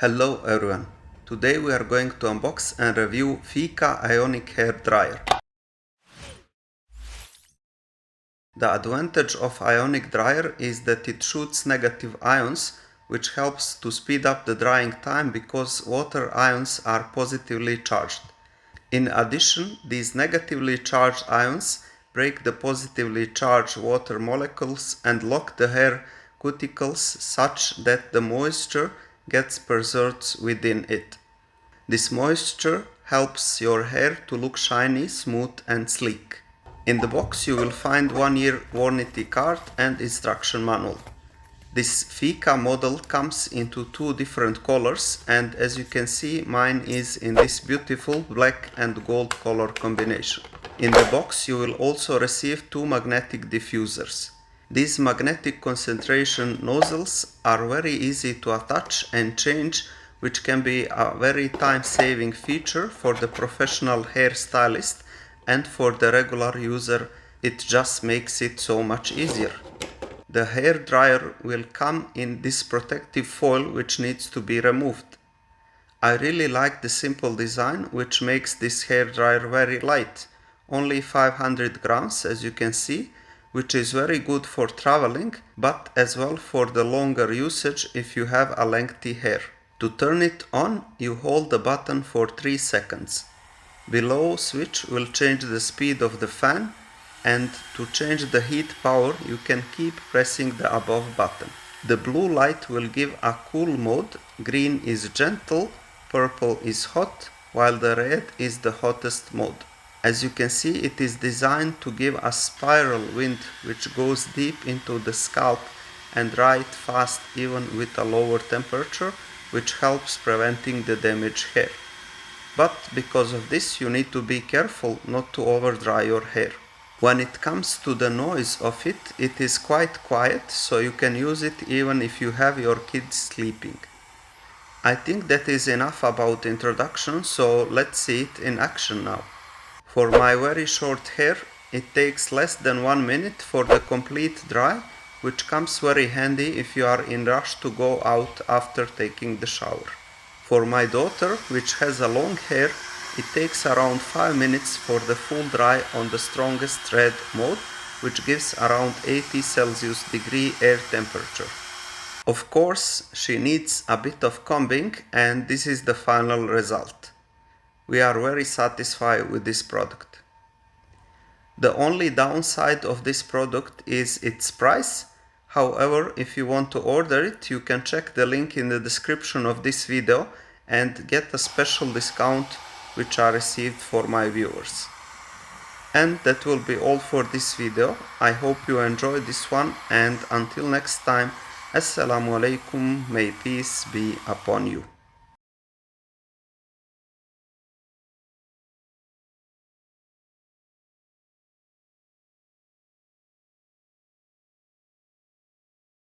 Hello everyone, today we are going to unbox and review Feekaa Ionic Hair Dryer. The advantage of Ionic Dryer is that it shoots negative ions, which helps to speed up the drying time because water ions are positively charged. In addition, these negatively charged ions break the positively charged water molecules and lock the hair cuticles such that the moisture gets preserved within it. This moisture helps your hair to look shiny, smooth and sleek. In the box you will find 1-year warranty card and instruction manual. This Feekaa model comes into two different colors, and as you can see, mine is in this beautiful black and gold color combination. In the box you will also receive two magnetic diffusers. These magnetic concentration nozzles are very easy to attach and change, which can be a very time-saving feature for the professional hairstylist, and for the regular user it just makes it so much easier. The hair dryer will come in this protective foil which needs to be removed. I really like the simple design, which makes this hair dryer very light, only 500 grams as you can see, which is very good for traveling, but as well for the longer usage if you have a lengthy hair. To turn it on, you hold the button for 3 seconds. Below switch will change the speed of the fan, and to change the heat power you can keep pressing the above button. The blue light will give a cool mode, green is gentle, purple is hot, while the red is the hottest mode. As you can see, it is designed to give a spiral wind which goes deep into the scalp and dry it fast even with a lower temperature, which helps preventing the damaged hair. But because of this you need to be careful not to over dry your hair. When it comes to the noise of it, it is quite quiet, so you can use it even if you have your kids sleeping. I think that is enough about introduction, so let's see it in action now. For my very short hair, it takes less than 1 minute for the complete dry, which comes very handy if you are in rush to go out after taking the shower. For my daughter, which has a long hair, it takes around 5 minutes for the full dry on the strongest red mode, which gives around 80 Celsius degree air temperature. Of course, she needs a bit of combing, and this is the final result. We are very satisfied with this product. The only downside of this product is its price. However, if you want to order it, you can check the link in the description of this video and get a special discount which are received for my viewers. And that will be all for this video. I hope you enjoyed this one, and until next time, Assalamu alaikum, may peace be upon you.